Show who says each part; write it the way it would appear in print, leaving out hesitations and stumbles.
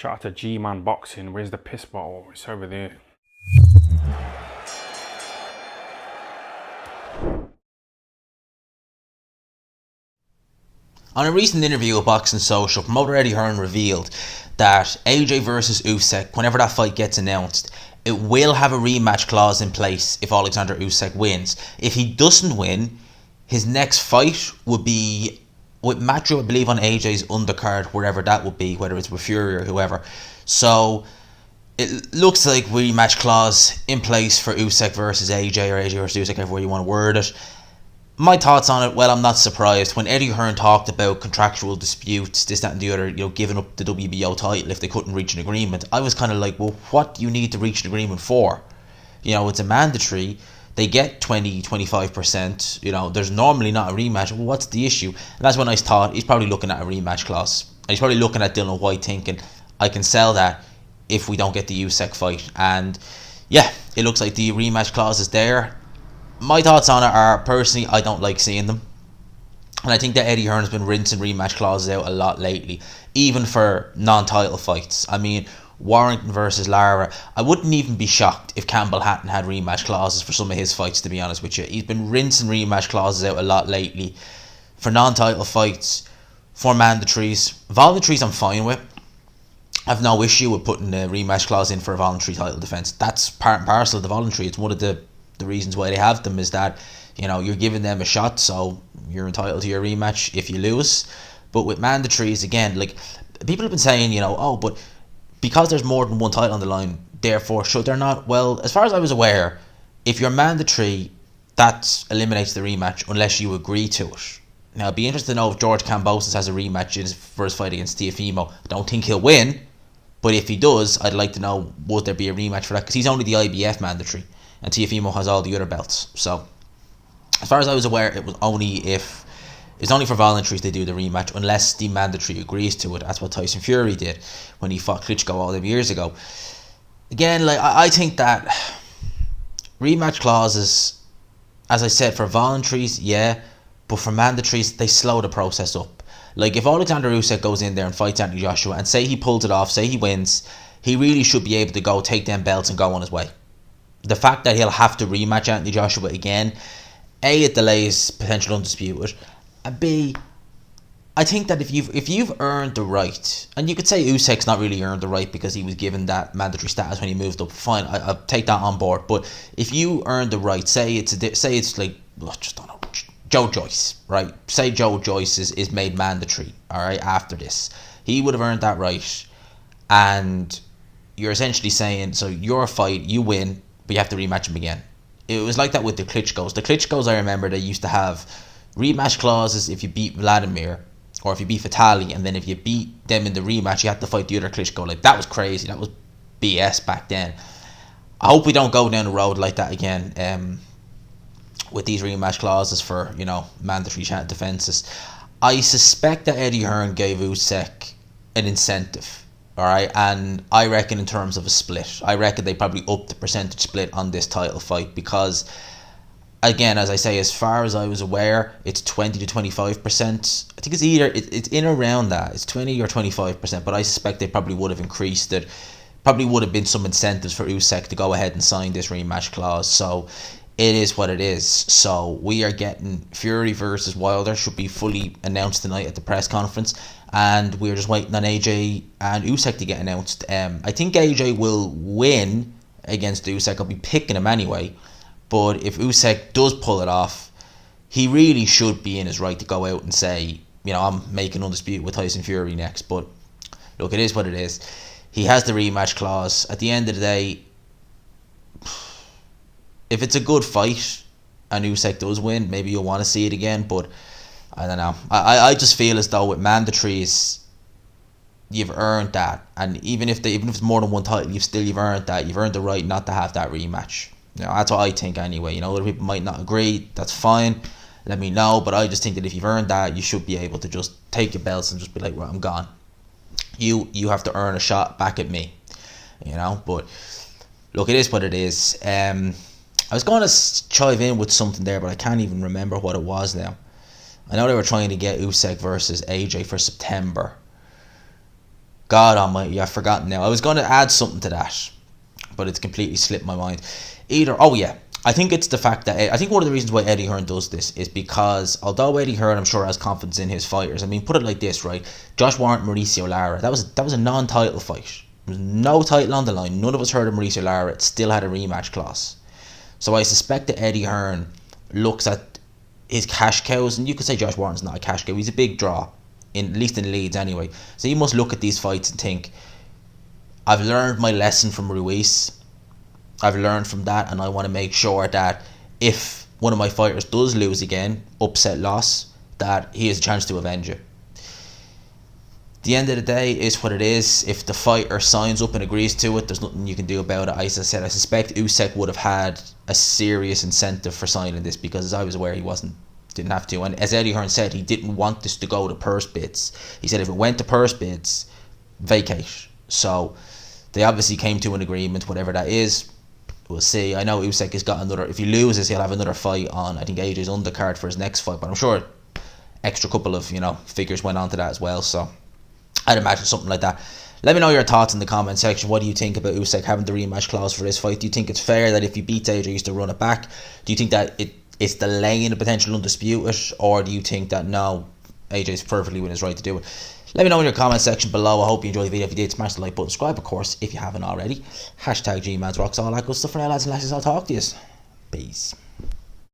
Speaker 1: Shout out to G-Man Boxing. Where's the piss bottle? It's over there.
Speaker 2: On a recent interview with Boxing Social, promoter Eddie Hearn revealed that AJ versus Usyk, whenever that fight gets announced, it will have a rematch clause in place if Oleksandr Usyk wins. If he doesn't win, his next fight would be with Matthew, I believe, on AJ's undercard, wherever that would be, whether it's with Fury or whoever. So it looks like rematch clause in place for Usyk versus AJ, or AJ versus Usyk, however you want to word it. My thoughts on it, well, I'm not surprised. When Eddie Hearn talked about contractual disputes, this, that and the other, giving up the WBO title if they couldn't reach an agreement, I was kind of like, well, what do you need to reach an agreement for? It's a mandatory. They get 20-25%. There's normally not a rematch. Well, what's the issue? And that's when I thought he's probably looking at a rematch clause. And he's probably looking at Dylan White thinking, I can sell that if we don't get the Usyk fight. And yeah, it looks like the rematch clause is there. My thoughts on it are, personally, I don't like seeing them. And I think that Eddie Hearn has been rinsing rematch clauses out a lot lately, even for non-title fights. I mean, Warrington versus Lara, I wouldn't even be shocked if Campbell hadn't had rematch clauses for some of his fights, to be honest with you. He's been rinsing rematch clauses out a lot lately for non-title fights, for mandatories. Voluntaries I'm fine with. I've no issue with putting a rematch clause in for a voluntary title defence. That's part and parcel of the voluntary. It's one of the reasons why they have them, is that you're giving them a shot, so you're entitled to your rematch if you lose. But with mandatories, again, like, people have been saying, but because there's more than one title on the line, therefore should there not? Well, as far as I was aware, if you're mandatory, that eliminates the rematch unless you agree to it. Now, I'd be interested to know if George Kambosos has a rematch for his fight against Teofimo. I don't think he'll win, but if he does, I'd like to know, would there be a rematch for that? Because he's only the IBF mandatory, and Teofimo has all the other belts. So, as far as I was aware, it was only for voluntaries they do the rematch, unless the mandatory agrees to it. That's what Tyson Fury did when he fought Klitschko all them years ago. Again, like, I think that rematch clauses, as I said, for voluntaries, yeah, but for mandatories, they slow the process up. Like, if Oleksandr Usyk goes in there and fights Anthony Joshua, and say he pulls it off, say he wins, he really should be able to go take them belts and go on his way. The fact that he'll have to rematch Anthony Joshua again, A, it delays potential undisputed, and B, I think that if you've earned the right, and you could say Usyk's not really earned the right because he was given that mandatory status when he moved up, fine, I'll take that on board. But if you earned the right, say it's like, just don't know, Joe Joyce, right? Say Joe Joyce is made mandatory, all right, after this, he would have earned that right, and you're essentially saying, so your fight, you win, but you have to rematch him again. It was like that with the Klitschkos. The Klitschkos, I remember, they used to have rematch clauses if you beat Vladimir, or if you beat Vitali, and then if you beat them in the rematch, you had to fight the other Klitschko. Like, that was crazy. That was BS back then. I hope we don't go down the road like that again, with these rematch clauses for, mandatory defences. I suspect that Eddie Hearn gave Usyk an incentive. Alright, and I reckon in terms of a split, I reckon they probably upped the percentage split on this title fight, because, again, as I say, as far as I was aware, it's 20-25%. I think it's either, it's in around that, it's 20 or 25%, but I suspect they probably would have increased it. Probably would have been some incentives for Usyk to go ahead and sign this rematch clause, so it is what it is. So we are getting Fury versus Wilder, should be fully announced tonight at the press conference, and we're just waiting on AJ and Usyk to get announced. I think AJ will win against Usyk. I'll be picking him anyway, but if Usyk does pull it off, he really should be in his right to go out and say, I'm making undisputed with Tyson Fury next. But look, it is what it is. He has the rematch clause. At the end of the day, if it's a good fight and Usyk does win, maybe you'll want to see it again, but I don't know. I just feel as though with mandatories, you've earned that, and even if it's more than one title, you've earned that. You've earned the right not to have that rematch. That's what I think anyway. Other people might not agree. That's fine. Let me know. But I just think that if you've earned that, you should be able to just take your belts and just be like, well, I'm gone. You have to earn a shot back at me. But look, it is what it is. I was going to chive in with something there, but I can't even remember what it was now. I know they were trying to get Usyk versus AJ for September. God almighty, I've forgotten now. I was going to add something to that, but it's completely slipped my mind. I think it's the fact that I think one of the reasons why Eddie Hearn does this is because although Eddie Hearn, I'm sure, has confidence in his fighters. I mean, put it like this, right? Josh Warren, Mauricio Lara, that was a non-title fight. There was no title on the line. None of us heard of Mauricio Lara. It still had a rematch clause. So I suspect that Eddie Hearn looks at his cash cows, and you could say Josh Warren's not a cash cow. He's a big draw, at least in Leeds anyway. So he must look at these fights and think, I've learned my lesson from Ruiz. I've learned from that, and I want to make sure that if one of my fighters does lose again, upset loss, that he has a chance to avenge it. The end of the day is what it is. If the fighter signs up and agrees to it, there's nothing you can do about it. As I said, I suspect Usyk would have had a serious incentive for signing this, because as I was aware, he didn't have to. And as Eddie Hearn said, he didn't want this to go to purse bids. He said if it went to purse bids, vacate. So they obviously came to an agreement, whatever that is. We'll see. I know Usyk has got another. If he loses, he'll have another fight on, I think, AJ's undercard for his next fight. But I'm sure extra couple of figures went on to that as well. So I'd imagine something like that. Let me know your thoughts in the comment section. What do you think about Usyk having the rematch clause for this fight? Do you think it's fair that if he beats AJ, he used to run it back? Do you think that it's delaying the potential undisputed, or do you think that no, AJ's perfectly within his right to do it? Let me know in your comment section below. I hope you enjoyed the video. If you did, smash the like button, subscribe, of course, if you haven't already. #GMadsRocks, all that good stuff. For now, lads and lasses, I'll talk to you. Peace.